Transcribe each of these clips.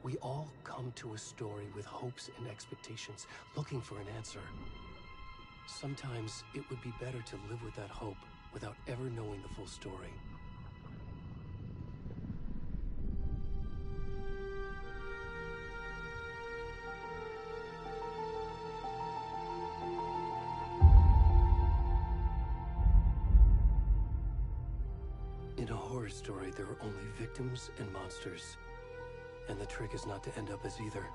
We all come to a story with hopes and expectations, looking for an answer. Sometimes it would be better to live with that hope without ever knowing the full story. In a horror story, there are only victims and monsters. And the trick is not to end up as either.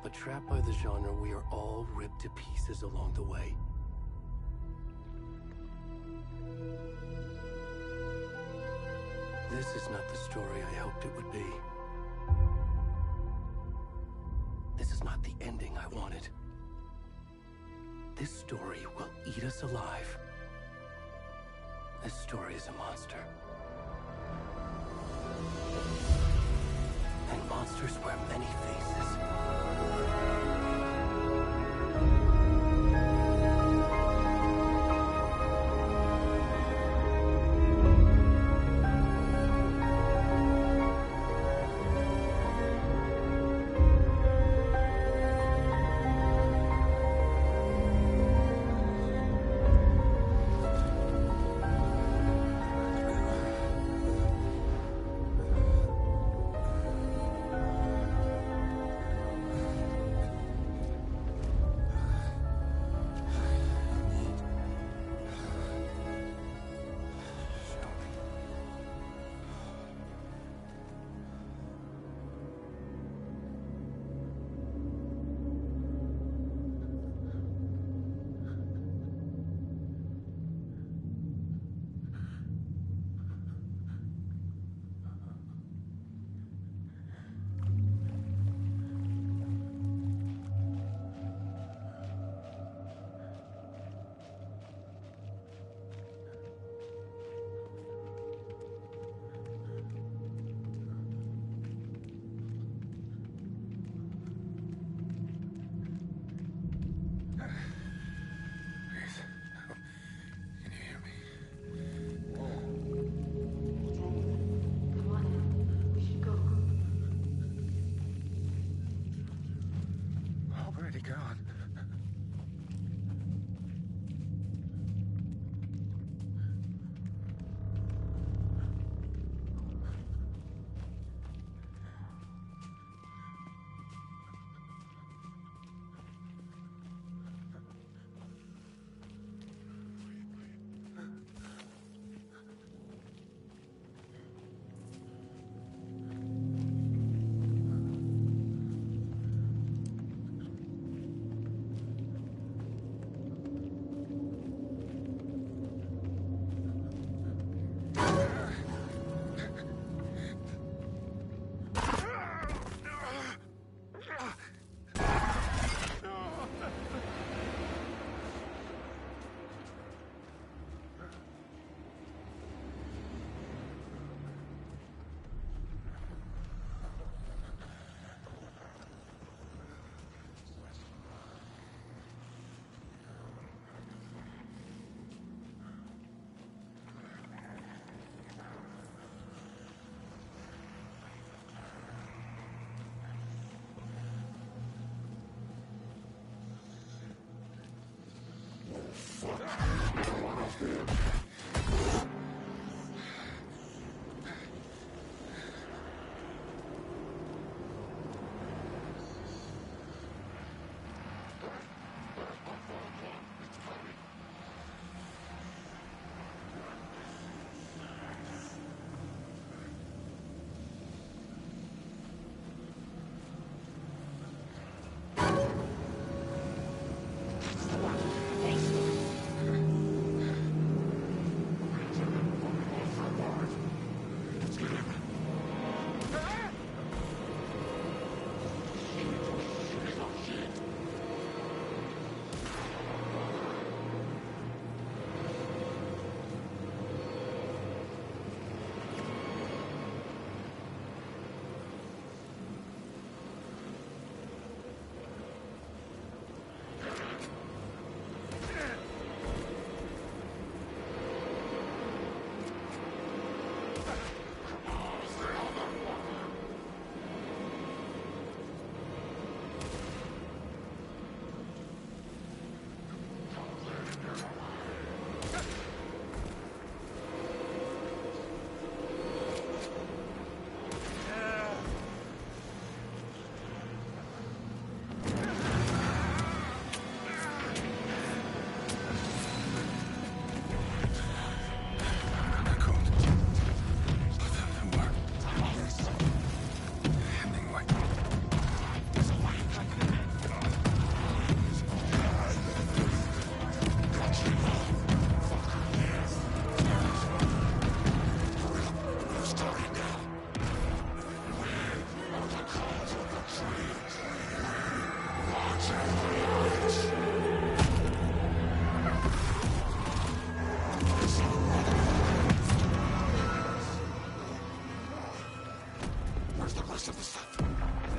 But trapped by the genre, we are all ripped to pieces along the way. This is not the story I hoped it would be. This is not the ending I wanted. This story will eat us alive. This story is a monster. And monsters wear many faces.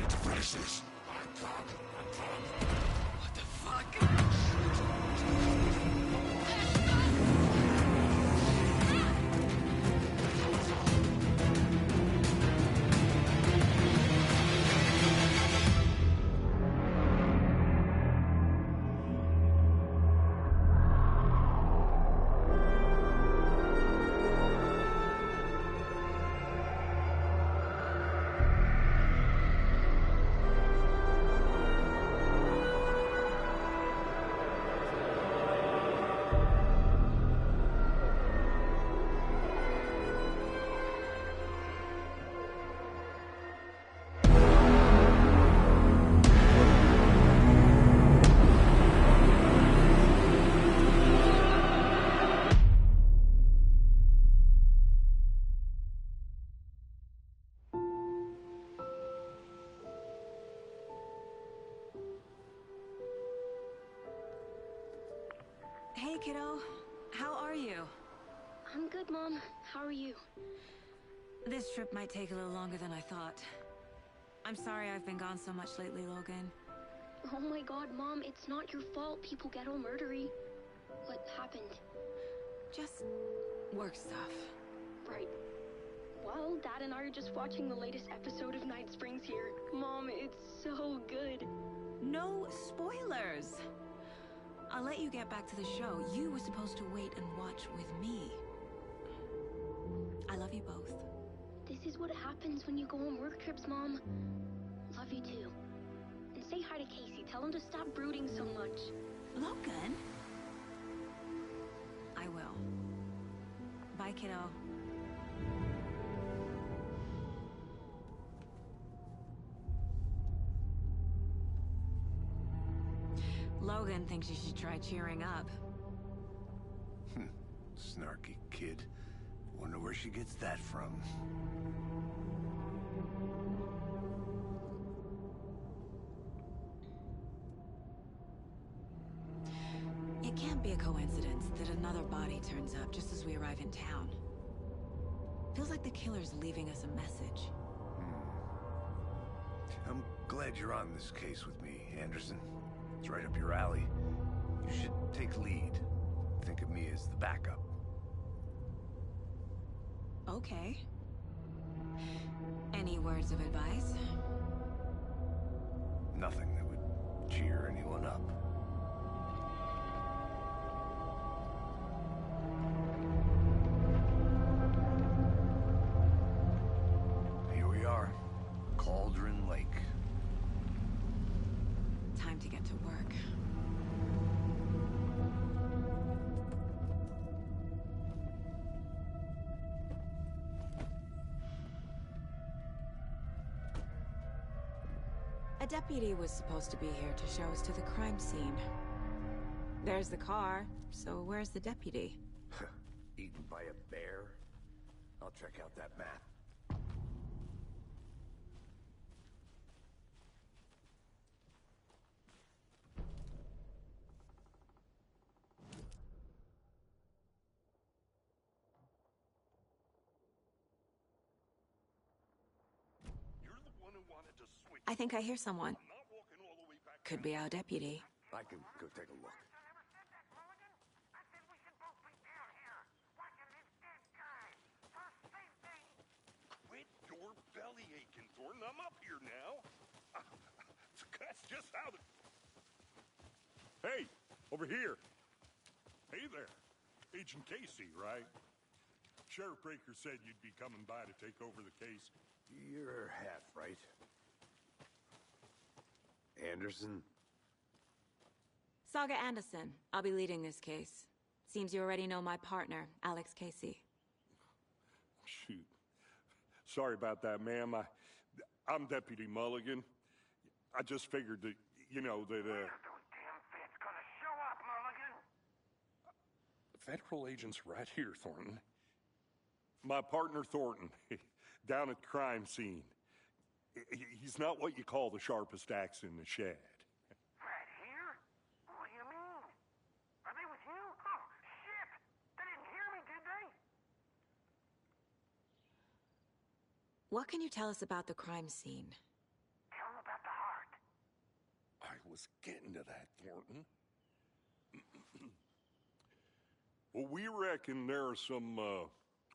Let's finish this. What the fuck? Hey, kiddo. How are you? I'm good, Mom. How are you? This trip might take a little longer than I thought. I'm sorry I've been gone so much lately, Logan. Oh my god, Mom, it's not your fault people get all murdery. What happened? Just work stuff. Right. Well, Dad and I are just watching the latest episode of Night Springs here. Mom, it's so good. No spoilers! I'll let you get back to the show. You were supposed to wait and watch with me. I love you both. This is what happens when you go on work trips, Mom. Love you too. And say hi to Casey. Tell him to stop brooding so much. Logan? I will. Bye, kiddo. Logan thinks you should try cheering up. Snarky kid. Wonder where she gets that from. It can't be a coincidence that another body turns up just as we arrive in town. Feels like the killer's leaving us a message. I'm glad you're on this case with me, Anderson. It's right up your alley. You should take lead. Think of me as the backup. Okay. Any words of advice? Nothing that would cheer anyone up. Here we are. Cauldron Lake. Time to get to work. A deputy was supposed to be here to show us to the crime scene. There's the car, so where's the deputy? Eaten by a bear? I'll check out that map. I think I hear someone. Could be our deputy. I can go take a look. Quit your belly aching, Thornton. I'm up here now. That's just how the... Hey, over here. Hey there. Agent Casey, right? Sheriff Breaker said you'd be coming by to take over the case. You're half right. Anderson? Saga Anderson. I'll be leading this case. Seems you already know my partner, Alex Casey. Shoot. Sorry about that, ma'am. I'm Deputy Mulligan. I just figured that, you know, that, Where's those damn feds gonna show up, Mulligan? Federal agents right here, Thornton. My partner, Thornton, down at the crime scene. He's not what you call the sharpest axe in the shed. Right here? What do you mean? Are they with you? Oh, shit! They didn't hear me, did they? What can you tell us about the crime scene? Tell him about the heart. I was getting to that, Thornton. Well, we reckon there are some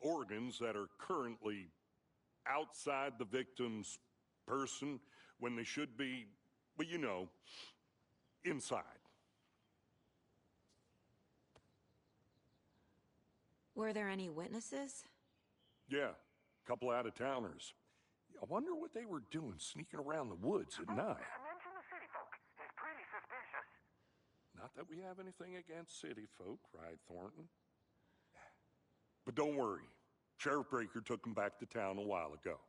organs that are currently outside the victim's person when they should be, well, you know, inside. Were there any witnesses? Yeah, a couple out-of-towners. I wonder what they were doing sneaking around the woods at night. Mention the city folk. It's pretty suspicious. Not that we have anything against city folk, cried Thornton. But don't worry. Sheriff Breaker took them back to town a while ago.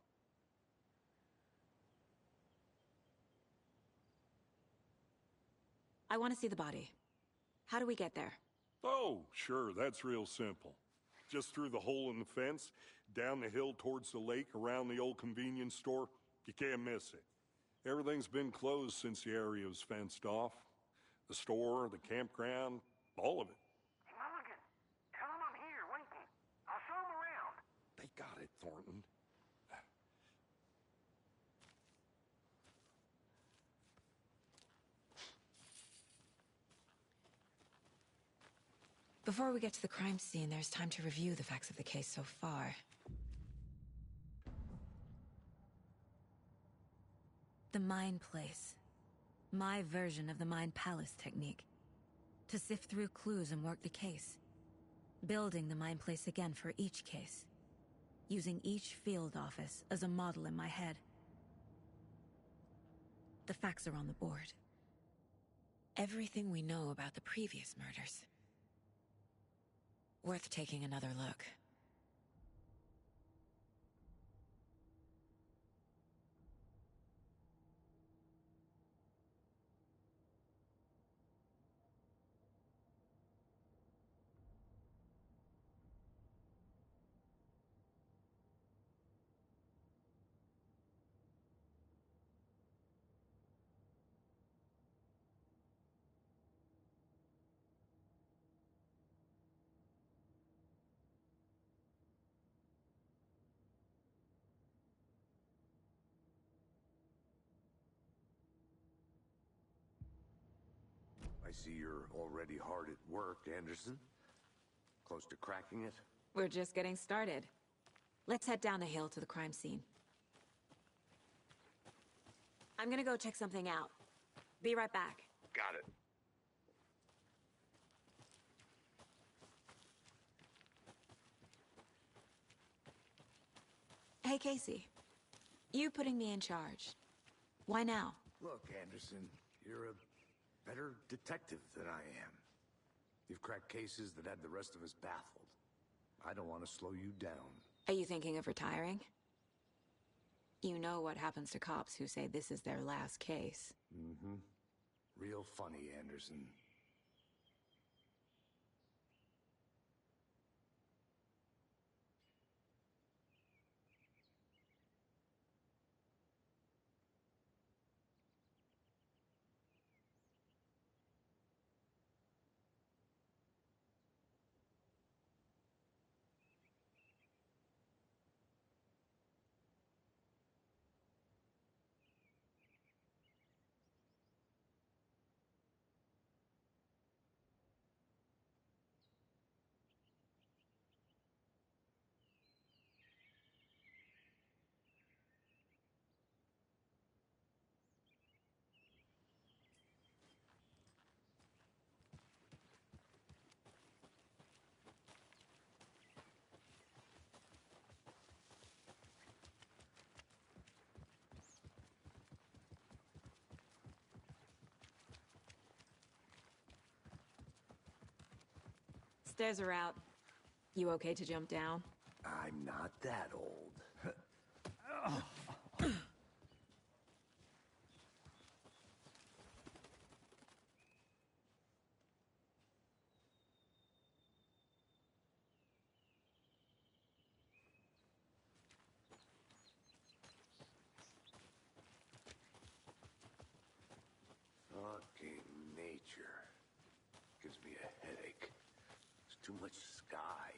I want to see the body. How do we get there? Oh, sure, that's real simple. Just through the hole in the fence, down the hill towards the lake, around the old convenience store. You can't miss it. Everything's been closed since the area was fenced off. The store, the campground, all of it. Hey, Mulligan, tell him I'm here waiting. I'll show him around. They got it, Thornton. Before we get to the crime scene, there's time to review the facts of the case so far. The Mind Place. My version of the Mind Palace technique. To sift through clues and work the case. Building the Mind Place again for each case. Using each field office as a model in my head. The facts are on the board. Everything we know about the previous murders. Worth taking another look. I see you're already hard at work, Anderson. Close to cracking it? We're just getting started. Let's head down the hill to the crime scene. I'm gonna go check something out. Be right back. Got it. Hey, Casey. You putting me in charge. Why now? Look, Anderson, you're a better detective than I am. You've cracked cases that had the rest of us baffled. I don't want to slow you down. Are you thinking of retiring? You know what happens to cops who say this is their last case. Mm-hmm. Real funny, Anderson. Stairs are out. You okay to jump down? I'm not that old. Fucking nature. Gives me a headache. There's too much sky.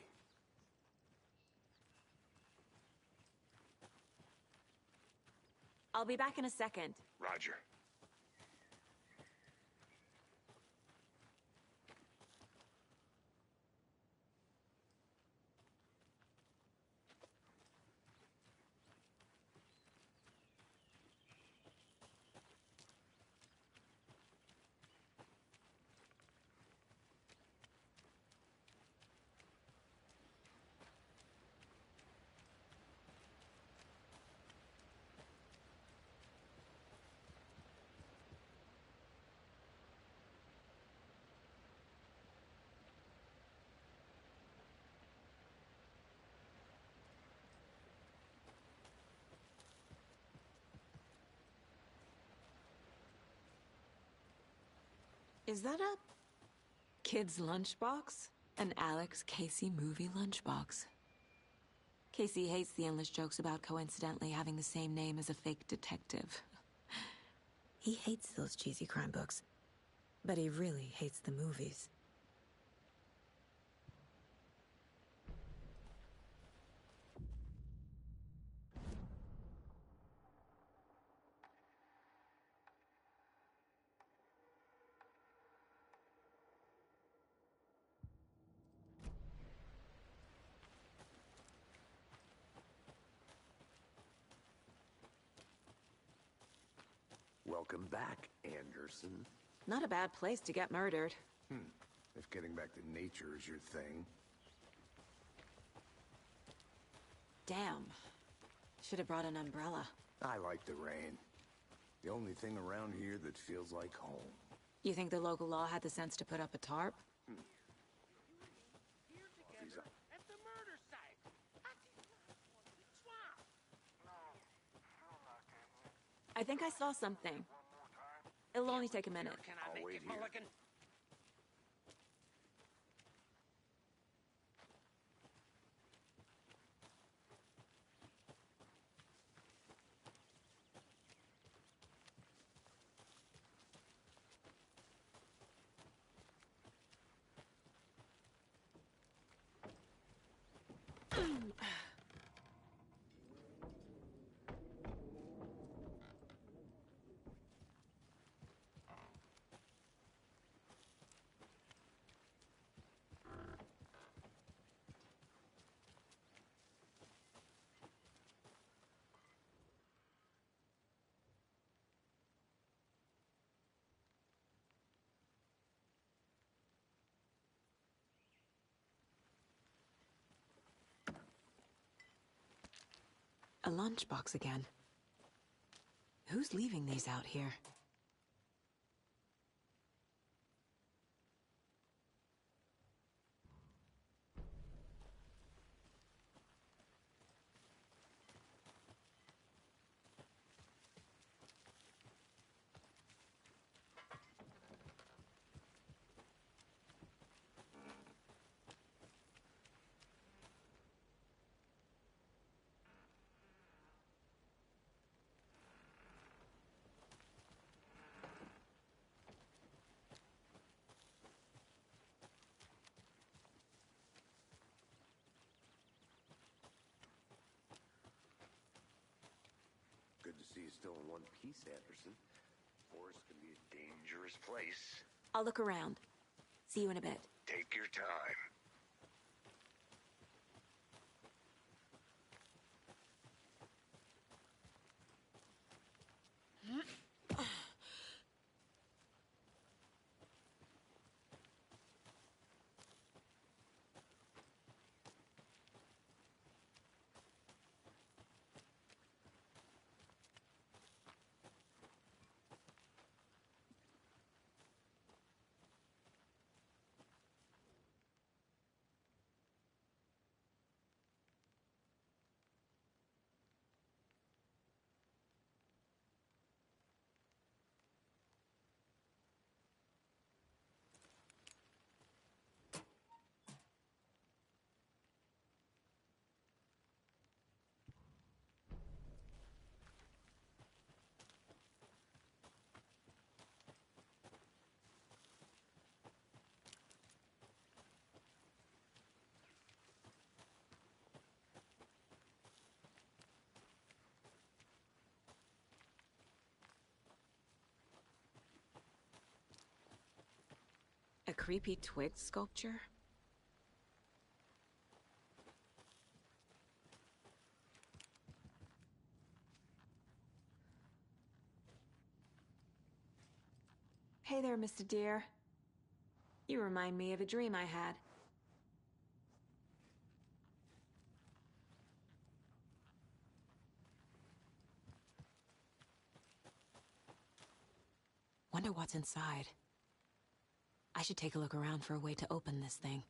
I'll be back in a second. Roger. Is that a kid's lunchbox? An Alex Casey movie lunchbox. Casey hates the endless jokes about coincidentally having the same name as a fake detective. He hates those cheesy crime books, but he really hates the movies. Welcome back, Anderson. Not a bad place to get murdered. If getting back to nature is your thing. Damn. Should have brought an umbrella. I like the rain. The only thing around here that feels like home. You think the local law had the sense to put up a tarp? Here together at the murder site. Swamp. I think I saw something. It'll only take a minute. Can I I'll make wait it, here. Mulligan? A lunchbox again. Who's leaving these out here? Good to see you still in one piece, Anderson. Forest can be a dangerous place. I'll look around. See you in a bit. Take your time. creepy twig sculpture? Hey there, Mr. Deer. You remind me of a dream I had. Wonder what's inside. I should take a look around for a way to open this thing.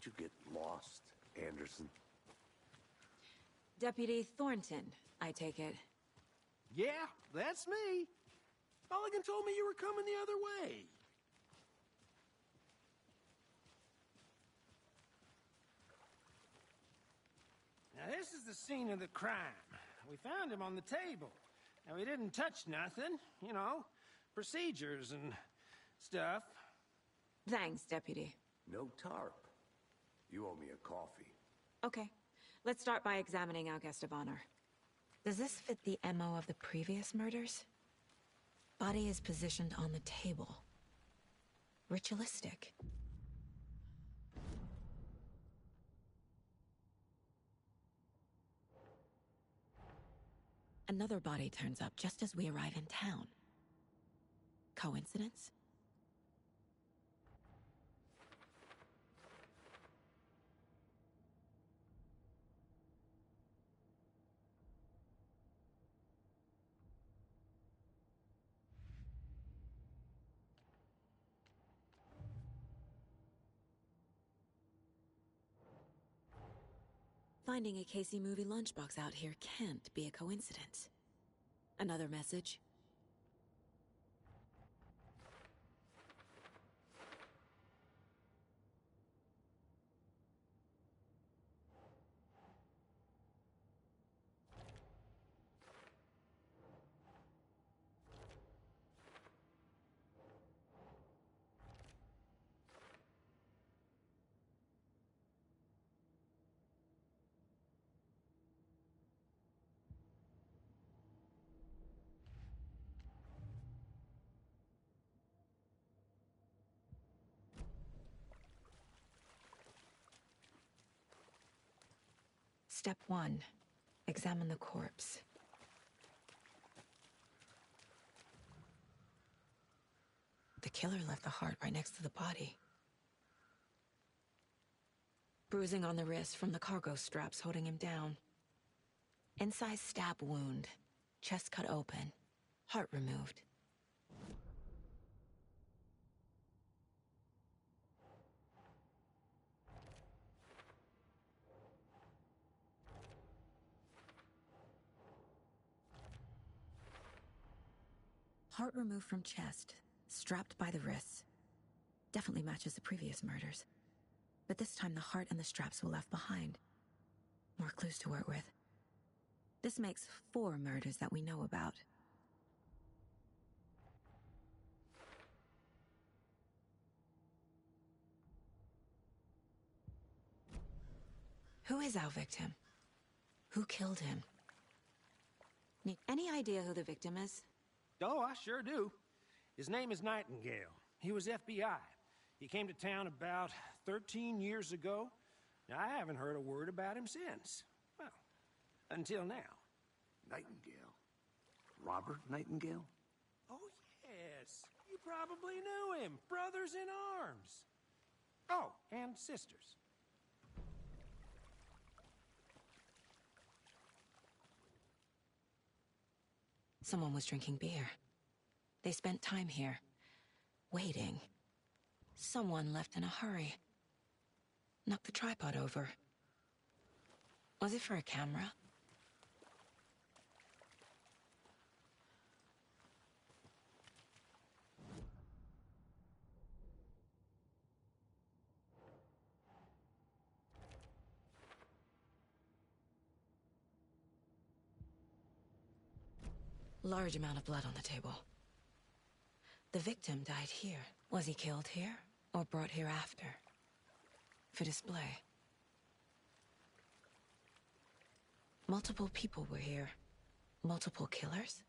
Did you get lost, Anderson? Deputy Thornton, I take it. Yeah, that's me. Mulligan told me you were coming the other way. Now, this is the scene of the crime. We found him on the table. Now, we didn't touch nothing, you know, procedures and stuff. Thanks, Deputy. No tarp. You owe me a coffee. Okay, let's start by examining our guest of honor. Does this fit the MO of the previous murders? Body is positioned on the table. Ritualistic. Another body turns up just as we arrive in town. Coincidence? Finding a Casey movie lunchbox out here can't be a coincidence. Another message? Step 1. Examine the corpse. The killer left the heart right next to the body. Bruising on the wrist from the cargo straps holding him down. Incised stab wound. Chest cut open. Heart removed. Heart removed from chest, strapped by the wrists. Definitely matches the previous murders. But this time the heart and the straps were left behind. More clues to work with. This makes 4 murders that we know about. Who is our victim? Who killed him? Any idea who the victim is? Oh, I sure do. His name is Nightingale. He was FBI. He came to town about 13 years ago. Now, I haven't heard a word about him since. Well, until now. Nightingale? Robert Nightingale? Oh, yes. You probably knew him. Brothers in arms. Oh, and sisters. Someone was drinking beer. They spent time here, waiting. Someone left in a hurry. Knocked the tripod over. Was it for a camera? Large amount of blood on the table. The victim died here. Was he killed here, or brought here after? For display. Multiple people were here. Multiple killers?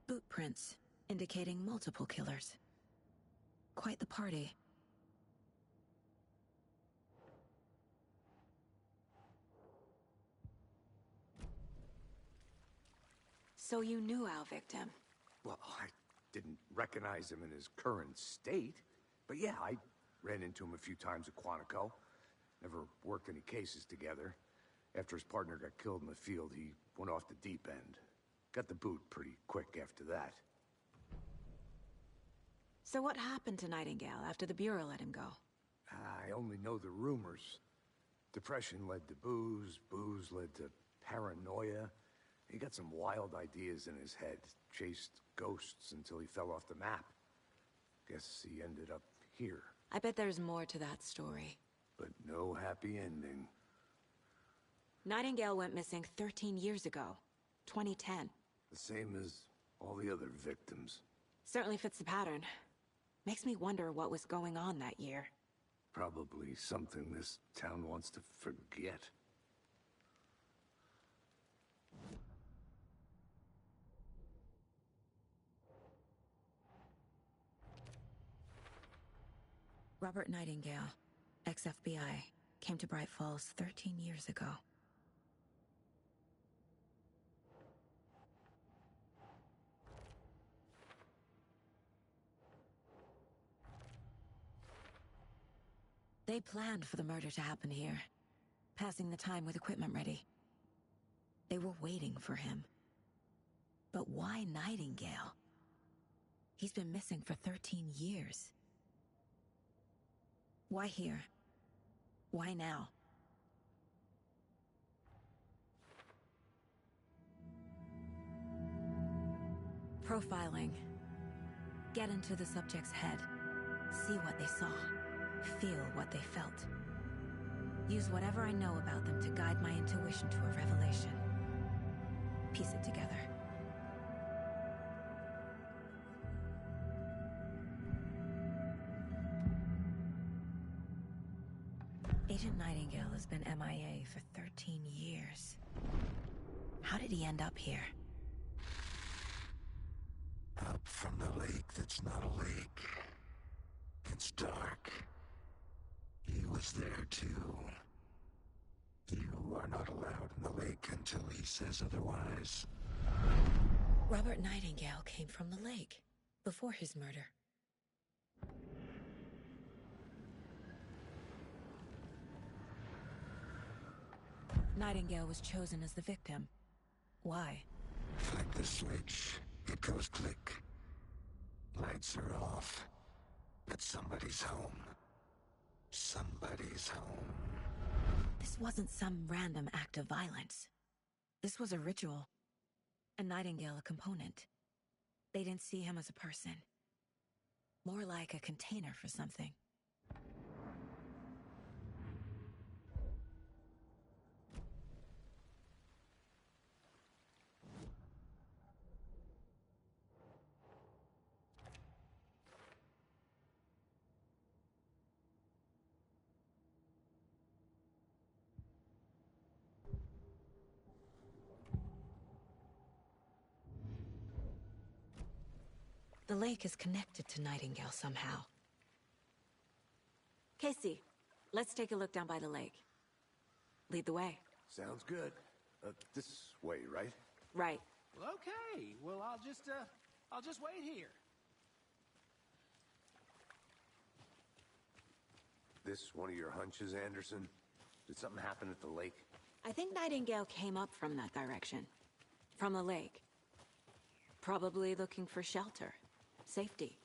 Boot prints, indicating multiple killers. Quite the party. So you knew our victim? Well, I didn't recognize him in his current state. But yeah, I ran into him a few times at Quantico. Never worked any cases together. After his partner got killed in the field, he went off the deep end. Got the boot pretty quick after that. So what happened to Nightingale after the Bureau let him go? I only know the rumors. Depression led to booze, booze led to paranoia. He got some wild ideas in his head, chased ghosts until he fell off the map. Guess he ended up here. I bet there's more to that story. But no happy ending. Nightingale went missing 13 years ago. 2010. The same as all the other victims. Certainly fits the pattern. Makes me wonder what was going on that year. Probably something this town wants to forget. Robert Nightingale, ex-FBI, came to Bright Falls 13 years ago. They planned for the murder to happen here, passing the time with equipment ready. They were waiting for him. But why Nightingale? He's been missing for 13 years. Why here? Why now? Profiling. Get into the subject's head. See what they saw. Feel what they felt. Use whatever I know about them to guide my intuition to a revelation. Piece it together. Agent Nightingale has been MIA for 13 years. How did he end up here? Up from the lake that's not a lake. It's dark. He was there too. You are not allowed in the lake until he says otherwise. Robert Nightingale came from the lake, before his murder. Nightingale was chosen as the victim. Why? Flick the switch. It goes click. Lights are off. But somebody's home. Somebody's home. This wasn't some random act of violence. This was a ritual. A Nightingale a component. They didn't see him as a person. More like a container for something. The lake is connected to Nightingale somehow. Casey, let's take a look down by the lake. Lead the way. Sounds good. This way, right? Right. Well, okay. Well, I'll just wait here. This one of your hunches, Anderson? Did something happen at the lake? I think Nightingale came up from that direction. From the lake. Probably looking for shelter. Safety.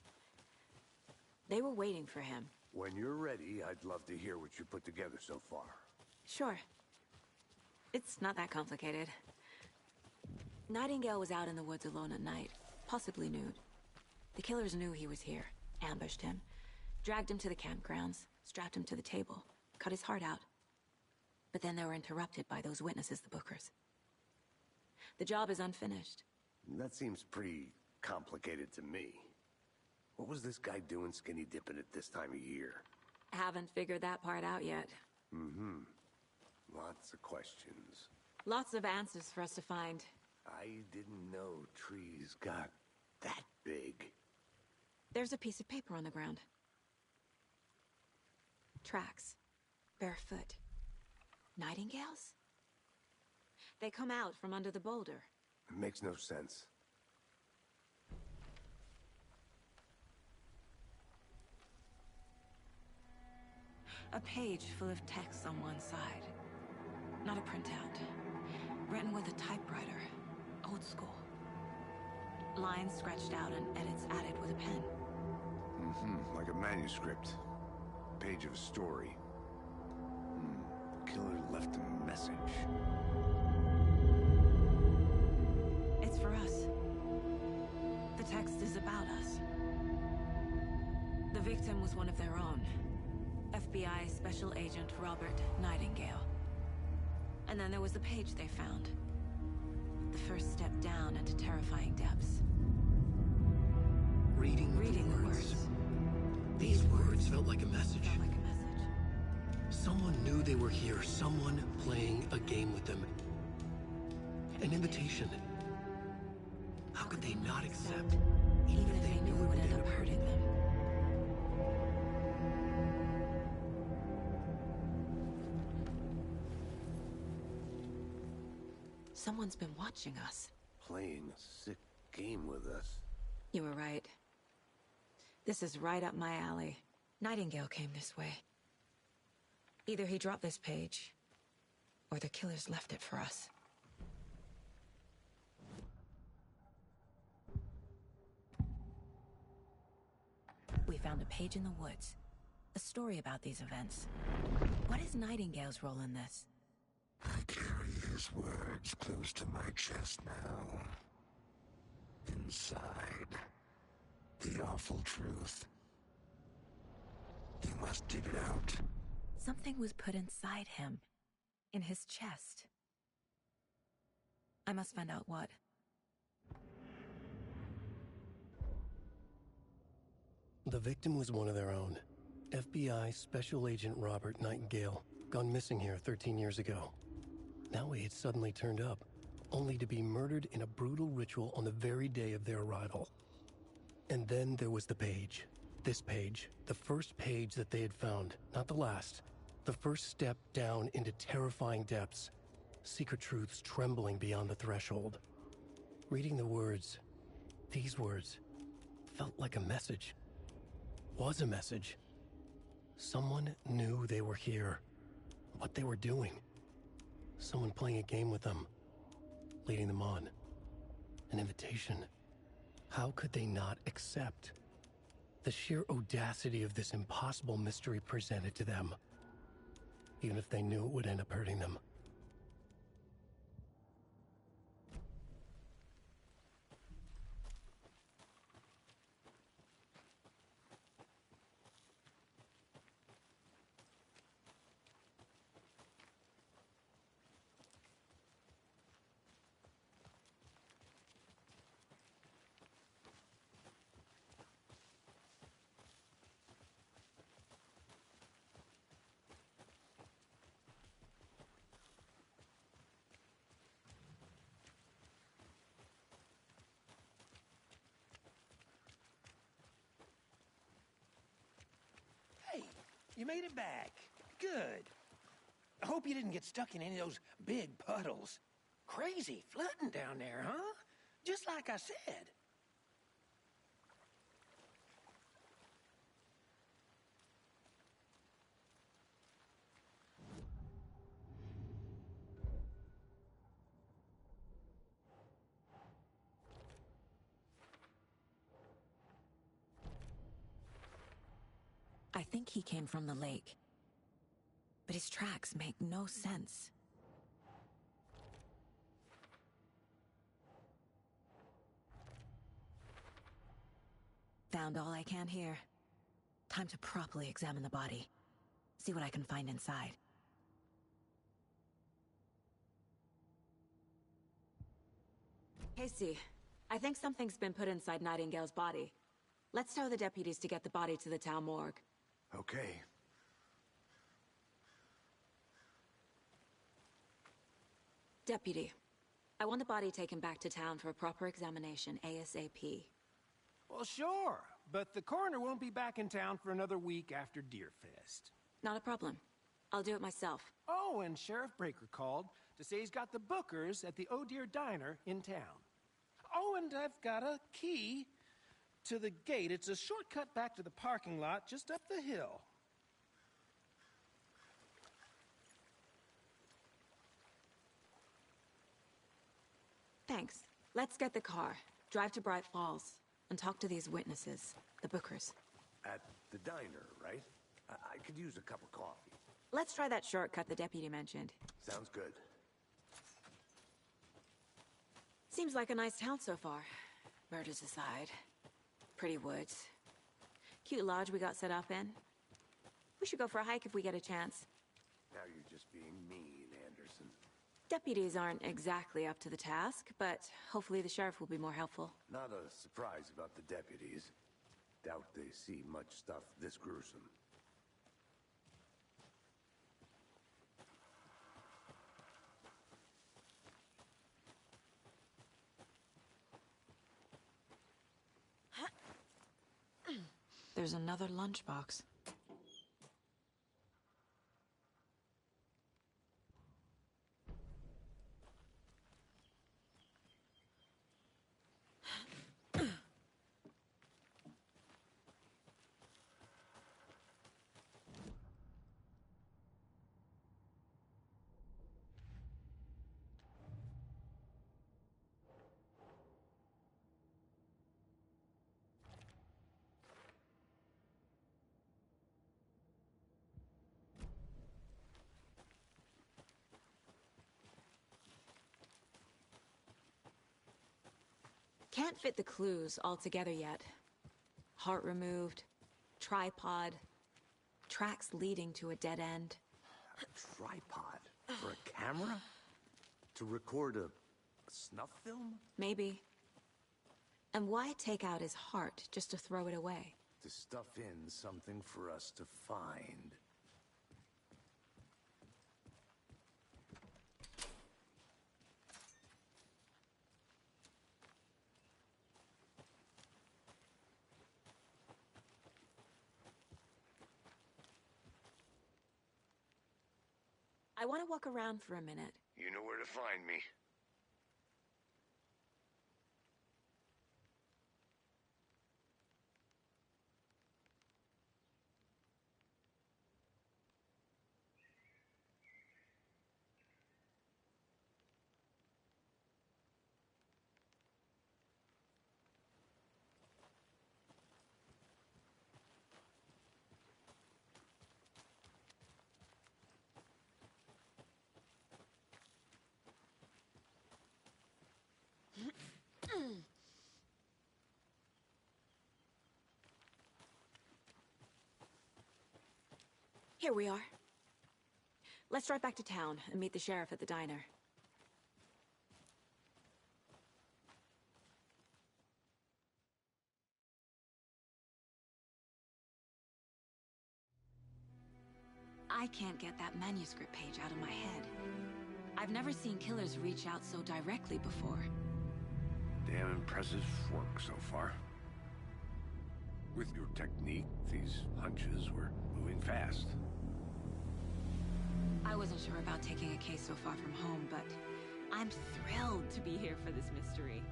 They were waiting for him. When you're ready, I'd love to hear what you put together so far. Sure. It's not that complicated. Nightingale was out in the woods alone at night, possibly nude. The killers knew he was here, ambushed him, dragged him to the campgrounds, strapped him to the table, cut his heart out. But then they were interrupted by those witnesses, the Bookers. The job is unfinished. That seems pretty complicated to me. What was this guy doing skinny dipping at this time of year? Haven't figured that part out yet. Mm-hmm. Lots of questions. Lots of answers for us to find. I didn't know trees got that big. There's a piece of paper on the ground. Tracks. Barefoot. Nightingales? They come out from under the boulder. It makes no sense. A page full of text on one side. Not a printout. Written with a typewriter. Old school. Lines scratched out and edits added with a pen. Mm-hmm. Like a manuscript. Page of a story. The killer left a message. It's for us. The text is about us. The victim was one of their own. FBI Special Agent Robert Nightingale. And then there was the page they found. The first step down into terrifying depths. Reading the words. These words felt like a message. Someone knew they were here. Someone playing a game with them. An invitation. How could they not accept, even if they knew it would end up hurting them? Someone's been watching us. Playing a sick game with us. You were right. This is right up my alley. Nightingale came this way. Either he dropped this page, or the killers left it for us. We found a page in the woods. A story about these events. What is Nightingale's role in this? I carry his words close to my chest now. Inside, the awful truth. You must dig it out. Something was put inside him. In his chest. I must find out what. The victim was one of their own. FBI Special Agent Robert Nightingale, gone missing here 13 years ago. Now he had suddenly turned up, only to be murdered in a brutal ritual on the very day of their arrival. And then there was the page. This page, the first page that they had found, not the last. The first step down into terrifying depths. Secret truths trembling beyond the threshold. Reading the words, these words, felt like a message. Was a message. Someone knew they were here. What they were doing. Someone playing a game with them. Leading them on. An invitation. How could they not accept? The sheer audacity of this impossible mystery presented to them, even if they knew it would end up hurting them. Hey, you made it back. Good. I hope you didn't get stuck in any of those big puddles. Crazy flooding down there, huh? Just like I said. I think he came from the lake. But his tracks make no sense. Found all I can here. Time to properly examine the body. See what I can find inside. Casey, I think something's been put inside Nightingale's body. Let's tell the deputies to get the body to the town morgue. Okay. Deputy, I want the body taken back to town for a proper examination ASAP. Well, sure, but the coroner won't be back in town for another week after Deerfest. Not a problem. I'll do it myself. Oh, and Sheriff Breaker called to say he's got the Bookers at the Oh Deer Diner in town. Oh, and I've got a key to the gate. It's a shortcut back to the parking lot just up the hill. Thanks. Let's get the car, drive to Bright Falls, and talk to these witnesses, the Bookers. At the diner, right? I could use a cup of coffee. Let's try that shortcut the deputy mentioned. Sounds good. Seems like a nice town so far. Murders aside. Pretty woods. Cute lodge we got set up in. We should go for a hike if we get a chance. Now you're just being mean, Anderson. Deputies aren't exactly up to the task, but hopefully the sheriff will be more helpful. Not a surprise about the deputies. Doubt they see much stuff this gruesome. There's another lunchbox. Can't fit the clues all together yet. Heart removed, tripod, tracks leading to a dead end. A tripod? For a camera? To record a snuff film? Maybe. And why take out his heart just to throw it away? To stuff in something for us to find. I want to walk around for a minute. You know where to find me. Here we are. Let's drive back to town and meet the sheriff at the diner. I can't get that manuscript page out of my head. I've never seen killers reach out so directly before. Damn impressive work so far. With your technique, these hunches were moving fast. I wasn't sure about taking a case so far from home, but I'm thrilled to be here for this mystery.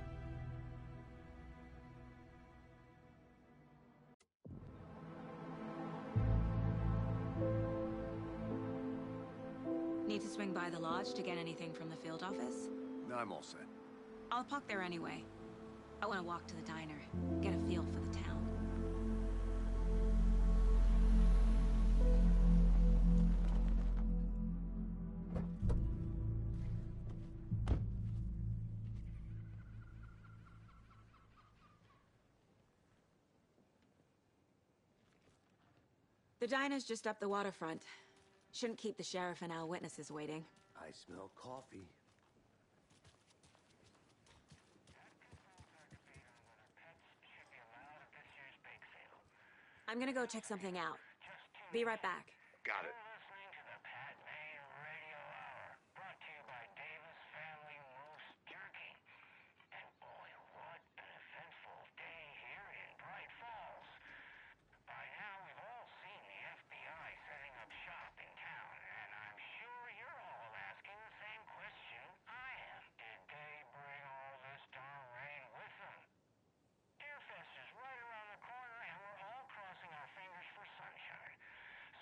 Need to swing by the lodge to get anything from the field office? No, I'm all set. I'll park there anyway. I want to walk to the diner, get a feel for the town. The diner's just up the waterfront. Shouldn't keep the sheriff and our witnesses waiting. I smell coffee. I'm gonna go check something out. Be right back. Got it. Listening to the Pat May Radio Hour, brought to you by Davis Family Moose Jerky. And boy, what an eventful day here in Bright Falls. By now, we've all seen the FBI setting up shop in town, and I'm sure you're all asking the same question I am. Did they bring all this darn rain with them? Deerfest is right around the corner, and we're all crossing our fingers for sunshine.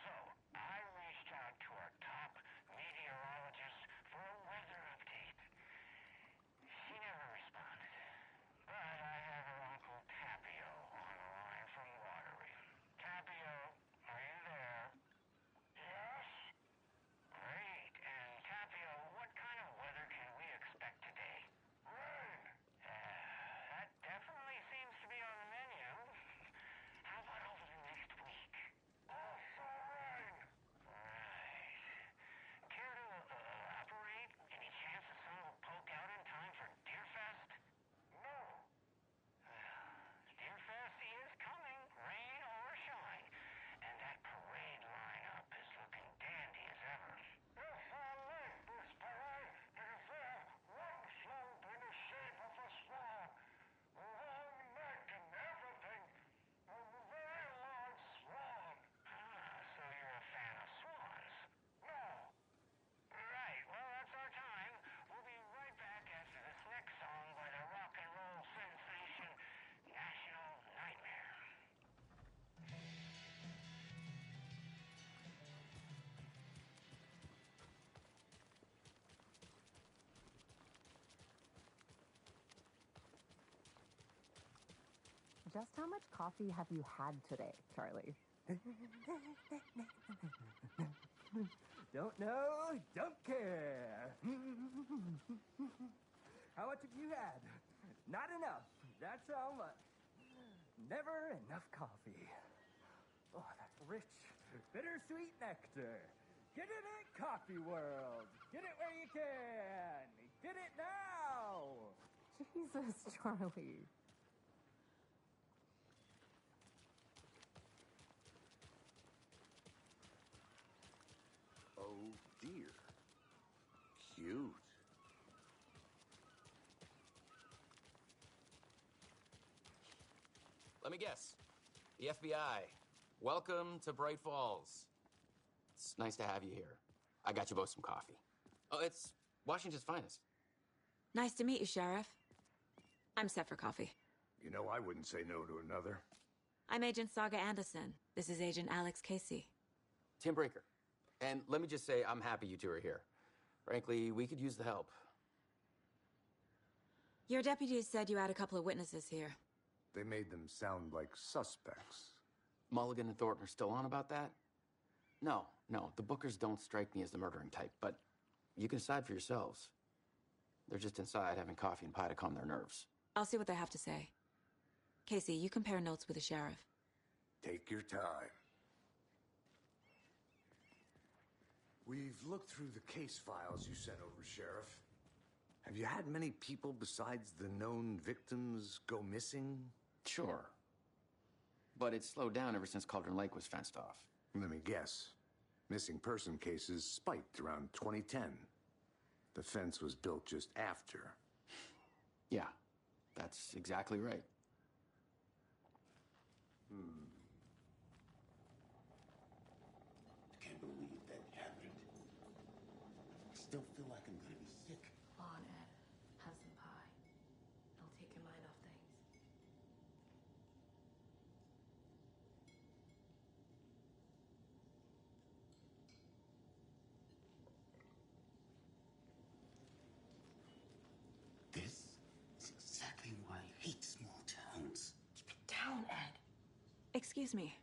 So, I reached out to our top meteorologist for a weather update. She never responded. But I have her Uncle Tapio on the line from Watery. Tapio, are you there? Yes? Great. And Tapio, what kind of weather can we expect today? Rain. That definitely seems to be on the menu. How about over the next week? Also rain. Right. Care to elaborate? Any chance the sun will poke out in time for Deerfest? No. Deerfest is coming, rain or shine. And that parade lineup is looking dandy as ever. Yes, I like this parade. It is one slope in the shape of a swan. Long neck and everything. A very large swan. So you're a fan of swans? No. Right, well, that's our time. We'll be right back after this next song by the rock and roll sensation, National Nightmare. Just how much coffee have you had today, Charlie? Don't know, don't care. How much have you had? Not enough. That's how much. Never enough coffee. Oh, that rich, bittersweet nectar. Get it at Coffee World. Get it where you can. Get it now. Jesus, Charlie. Oh dear. Cute. Let me guess. The FBI. Welcome to Bright Falls. It's nice to have you here. I got you both some coffee. Oh, it's Washington's finest. Nice to meet you, Sheriff. I'm set for coffee. You know, I wouldn't say no to another. I'm Agent Saga Anderson. This is Agent Alex Casey. Tim Breaker. And let me just say, I'm happy you two are here. Frankly, we could use the help. Your deputies said you had a couple of witnesses here. They made them sound like suspects. Mulligan and Thornton are still on about that? No, the Bookers don't strike me as the murdering type, but you can decide for yourselves. They're just inside having coffee and pie to calm their nerves. I'll see what they have to say. Casey, you compare notes with the sheriff. Take your time. We've looked through the case files you sent over, Sheriff. Have you had many people besides the known victims go missing? Sure. But it's slowed down ever since Cauldron Lake was fenced off. Let me guess. Missing person cases spiked around 2010. The fence was built just after. Yeah, that's exactly right. I can't believe that happened. I still feel like I'm gonna be sick. Come on, Ed. Have some pie. It'll take your mind off things. This is exactly why I hate small towns. Keep it down, Ed. Excuse me.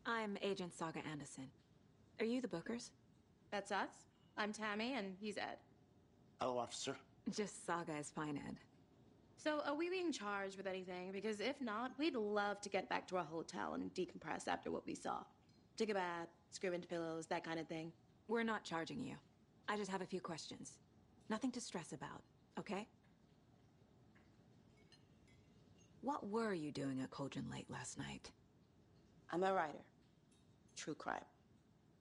I'm Agent Saga Anderson. Are you the Bookers? That's us. I'm Tammy, and he's Ed. Hello, officer. Just Saga is fine, Ed. So, are we being charged with anything? Because if not, we'd love to get back to our hotel and decompress after what we saw. Take a bath, scream into pillows, that kind of thing. We're not charging you. I just have a few questions. Nothing to stress about, okay? What were you doing at Cauldron Lake last night? I'm a writer. True crime.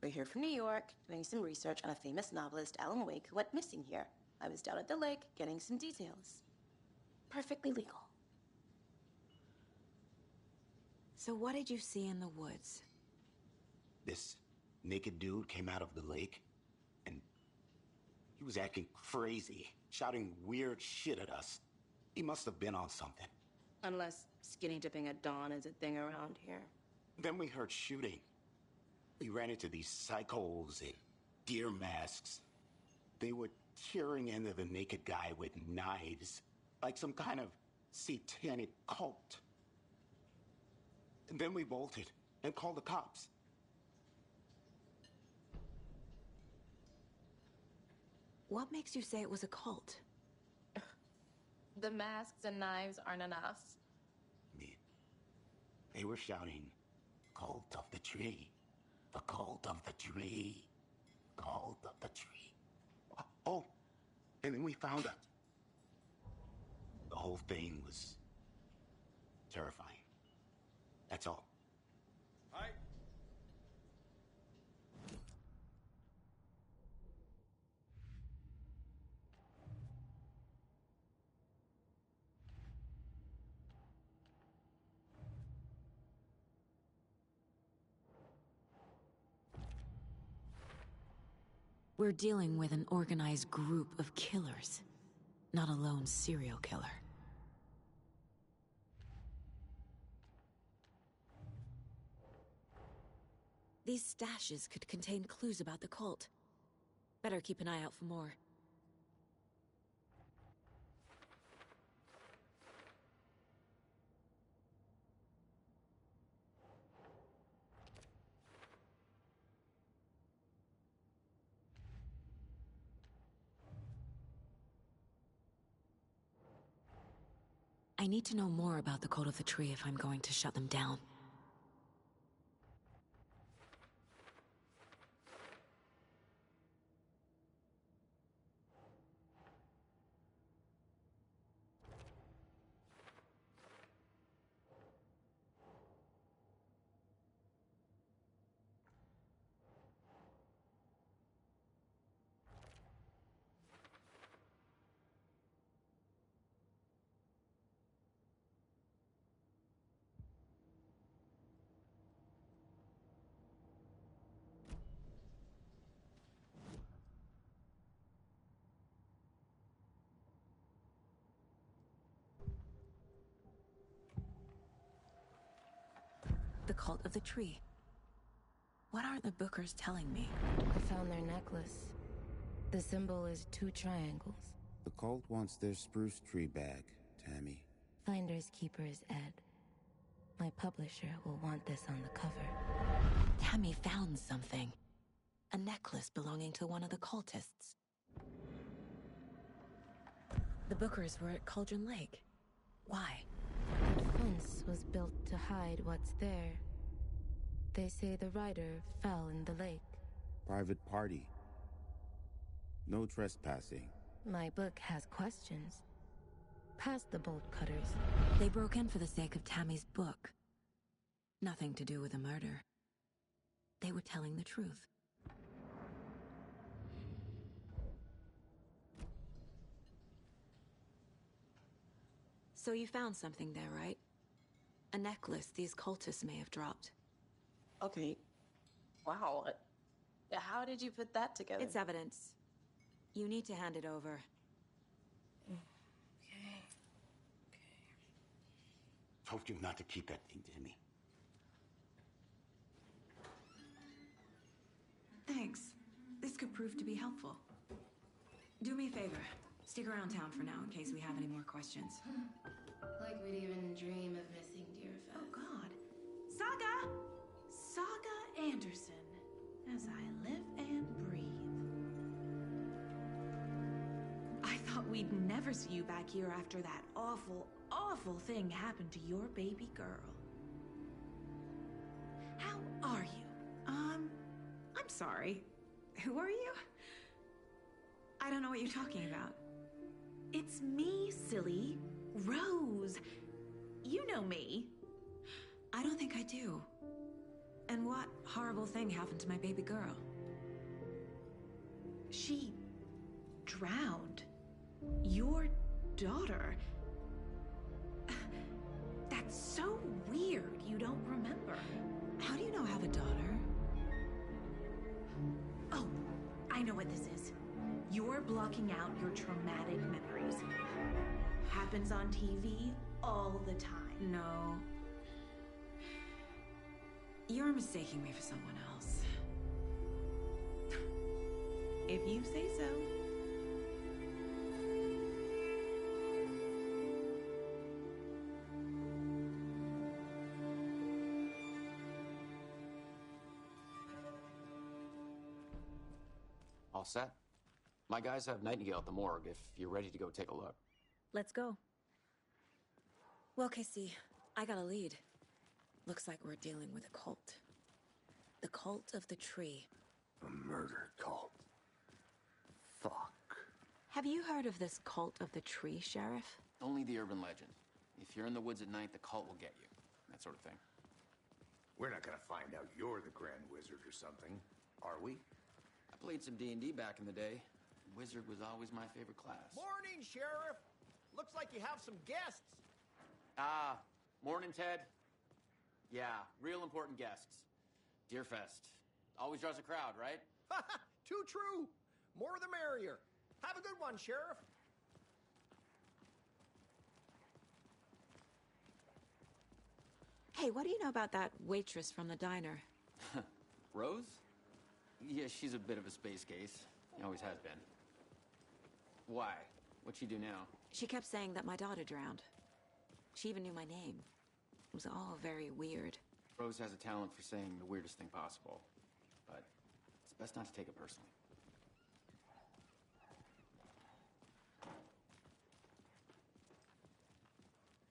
We're here from New York, doing some research on a famous novelist, Alan Wake, who went missing here. I was down at the lake, getting some details. Perfectly legal. So what did you see in the woods? This naked dude came out of the lake, and he was acting crazy, shouting weird shit at us. He must have been on something. Unless skinny dipping at dawn is a thing around here. Then we heard shooting. We ran into these psychos in deer masks. They were tearing into the naked guy with knives, like some kind of satanic cult. And then we bolted and called the cops. What makes you say it was a cult? The masks and knives aren't enough. They were shouting, "Cult of the tree, the cult of the tree, cult of the tree." Oh, and then we found it. The whole thing was terrifying. That's all. Hi. We're dealing with an organized group of killers, not a lone serial killer. These stashes could contain clues about the cult. Better keep an eye out for more. I need to know more about the Cult of the Tree if I'm going to shut them down. The Cult of the Tree. What aren't the Bookers telling me? I found their necklace. The symbol is 2 triangles. The cult wants their spruce tree back, Tammy. Finders keepers, Ed. My publisher will want this on the cover. Tammy found something. A necklace belonging to one of the cultists. The Bookers were at Cauldron Lake. Why? The fence was built to hide what's there. They say the rider fell in the lake. Private party. No trespassing. My book has questions. Past the bolt cutters. They broke in for the sake of Tammy's book. Nothing to do with a murder. They were telling the truth. So you found something there, right? A necklace these cultists may have dropped. Okay. Wow. How did you put that together? It's evidence. You need to hand it over. Okay. Told you not to keep that thing to me. Thanks. This could prove to be helpful. Do me a favor. Stick around town for now in case we have any more questions. Like we'd even dream of missing Deerfest. Oh, God. Saga Anderson. As I live and breathe. I thought we'd never see you back here after that awful, awful thing happened to your baby girl. How are you? I'm sorry. Who are you? I don't know what you're talking about. It's me, silly. Rose. You know me. I don't think I do. And what horrible thing happened to my baby girl? She drowned. Your daughter. That's so weird you don't remember. How do you know I have a daughter? Oh, I know what this is. You're blocking out your traumatic memories. Happens on TV all the time. No. You're mistaking me for someone else. If you say so. All set? My guys have Nightingale at the morgue if you're ready to go take a look. Let's go. Well, Casey, I got a lead. Looks like we're dealing with a cult. The Cult of the Tree. A murder cult. Fuck. Have you heard of this Cult of the Tree, Sheriff? Only the urban legend. If you're in the woods at night, the cult will get you. That sort of thing. We're not gonna find out you're the Grand Wizard or something, are we? I played some D&D back in the day. Wizard was always my favorite class. Morning, Sheriff. Looks like you have some guests. Morning, Ted. Yeah, real important guests. Deerfest. Always draws a crowd, right? Too true. More the merrier. Have a good one, Sheriff. Hey, what do you know about that waitress from the diner? Rose? Yeah, she's a bit of a space case. Always has been. Why? What'd she do now? She kept saying that my daughter drowned. She even knew my name. It was all very weird. Rose has a talent for saying the weirdest thing possible. But it's best not to take it personally.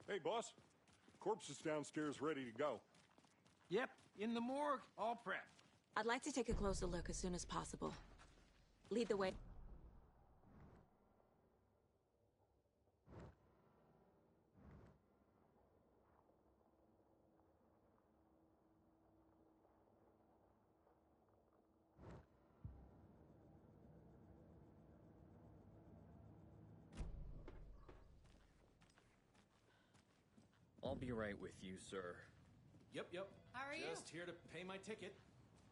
Hey, boss. Corpse is downstairs ready to go. Yep, in the morgue, all prepped. I'd like to take a closer look as soon as possible. Lead the way. I'll be right with you, sir. Yep. How are you? Just here to pay my ticket.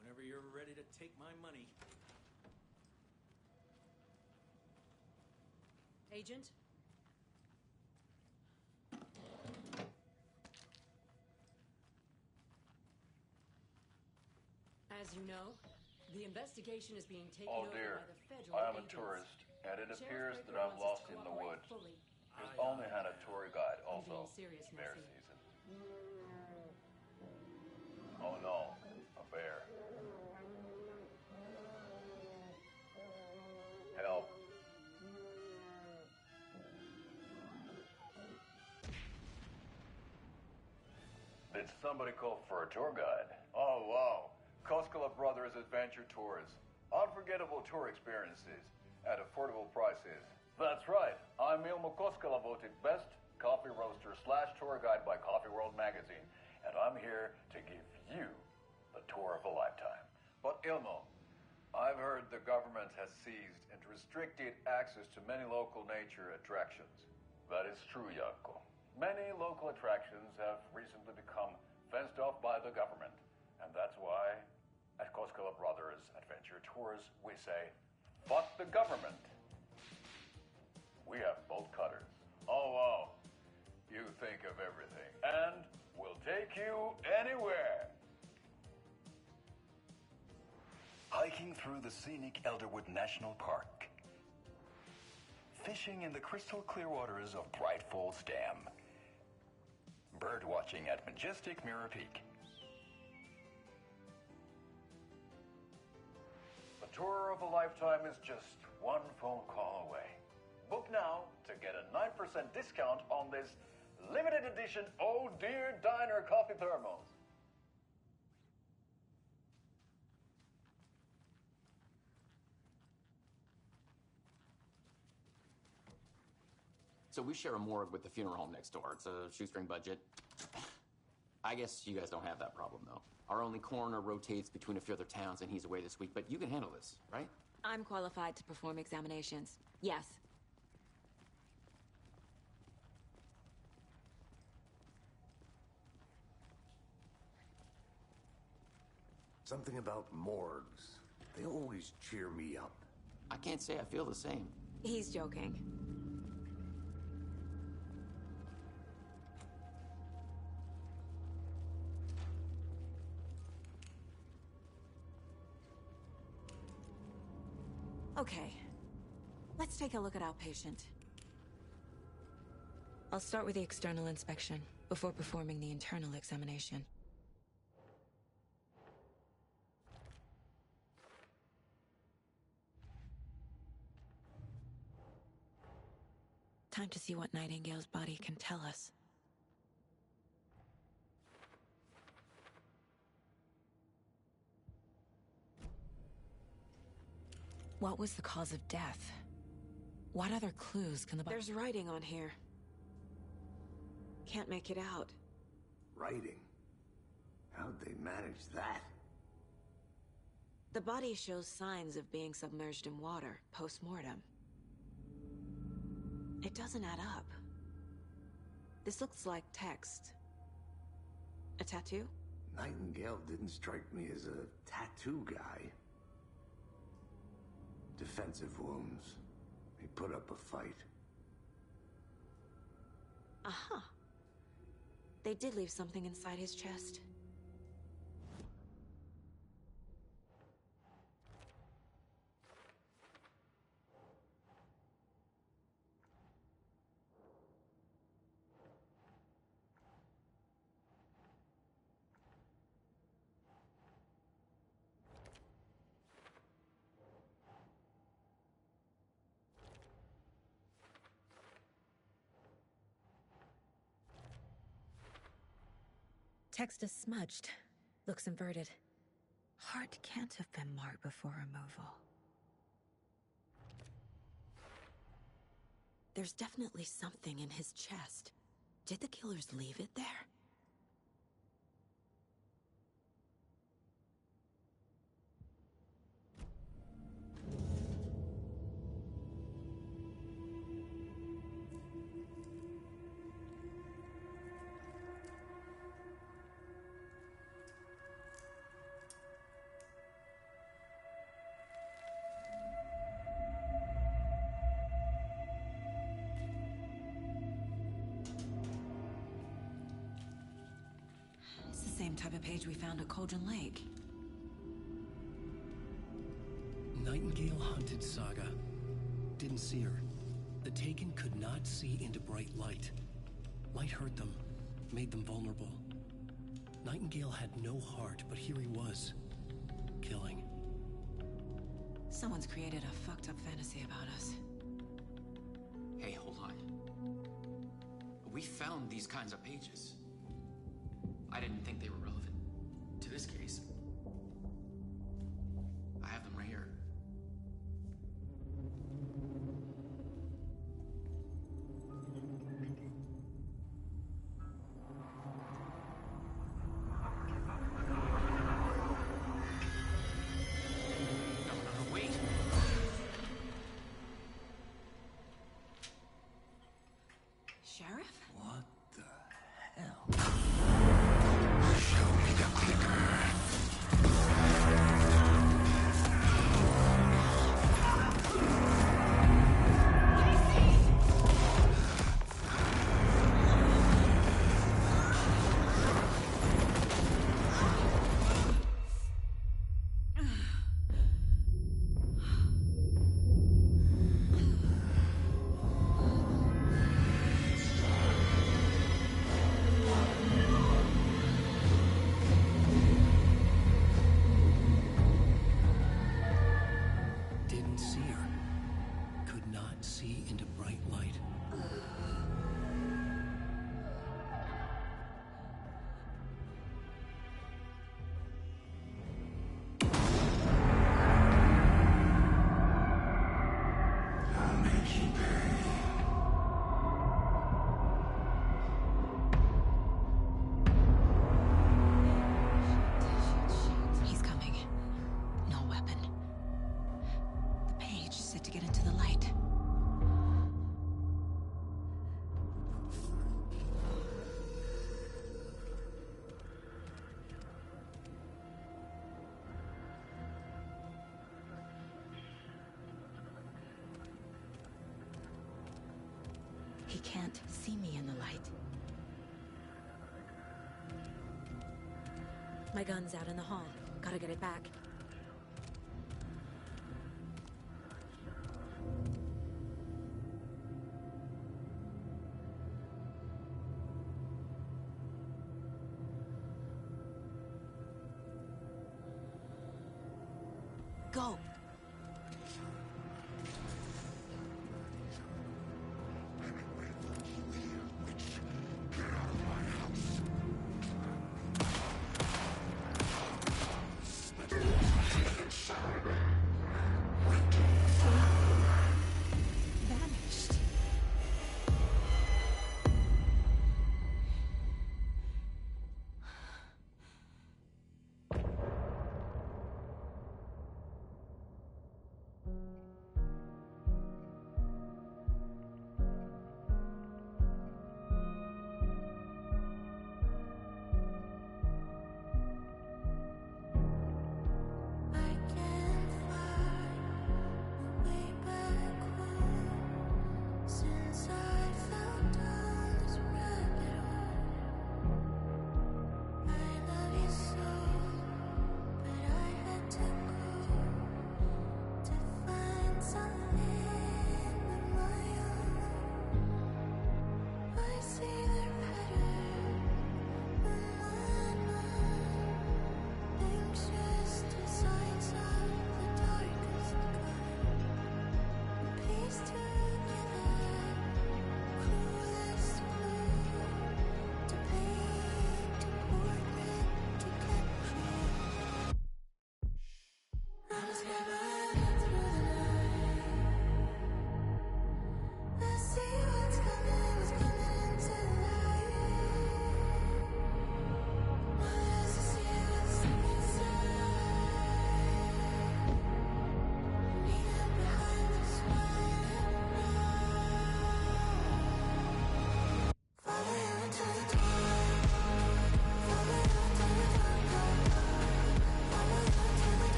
Whenever you're ready to take my money. Agent? As you know, the investigation is being taken Oh over dear, by the federal I am a agents. tourist, and it Sheriff appears Baker that I'm wants us lost to in the cooperate woods. fully. We've only had a tour guide I'm being also. serious, It's bear Nessie. season. Oh no, a bear. Help. Did somebody call for a tour guide? Oh wow, Koskela Brothers Adventure Tours. Unforgettable tour experiences at affordable prices. That's right. I'm Ilmo Koskela, voted best coffee roaster / tour guide by Coffee World magazine. And I'm here to give you the tour of a lifetime. But Ilmo, I've heard the government has seized and restricted access to many local nature attractions. That is true, Jaakko. Many local attractions have recently become fenced off by the government. And that's why, at Koskela Brothers Adventure Tours, we say, fuck the government. We have bolt cutters. Oh, wow. You think of everything. And we'll take you anywhere. Hiking through the scenic Elderwood National Park. Fishing in the crystal clear waters of Bright Falls Dam. Bird watching at majestic Mirror Peak. The tour of a lifetime is just one phone call away. Book now to get a 9% discount on this limited edition Oh Dear Diner coffee thermos. So we share a morgue with the funeral home next door. It's a shoestring budget. I guess you guys don't have that problem, though. Our only coroner rotates between a few other towns, and he's away this week. But you can handle this, right? I'm qualified to perform examinations. Yes. Something about morgues. They always cheer me up. I can't say I feel the same. He's joking. Okay, let's take a look at our patient. I'll start with the external inspection before performing the internal examination. Time to see what Nightingale's body can tell us. What was the cause of death? What other clues can the body— There's writing on here. Can't make it out. Writing? How'd they manage that? The body shows signs of being submerged in water, post-mortem. It doesn't add up. This looks like text. A tattoo? Nightingale didn't strike me as a tattoo guy. Defensive wounds. He put up a fight. Aha. They did leave something inside his chest. Text is smudged. Looks inverted. Heart can't have been marked before removal. There's definitely something in his chest. Did the killers leave it there? Same type of page we found at Cauldron Lake. Nightingale hunted Saga. Didn't see her. The Taken could not see into bright light. Light hurt them, made them vulnerable. Nightingale had no heart, but here he was, killing. Someone's created a fucked up fantasy about us. Hey, hold on. We found these kinds of pages. I didn't think they were relevant to this case. I have them right here. No, wait. Sheriff? What the hell? Show me the clicker. Didn't see her. Could not see into bright light. I'll make you pay. He's coming. No weapon. The page said to get into the light. He can't see me in the light. My gun's out in the hall. Gotta get it back. Go! Vanished.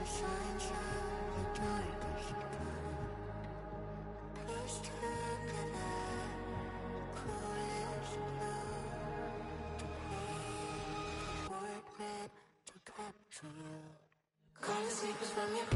shines in the darkest time. Please turn to that coolest blue to paint toward red to capture you. Call the sleepers from your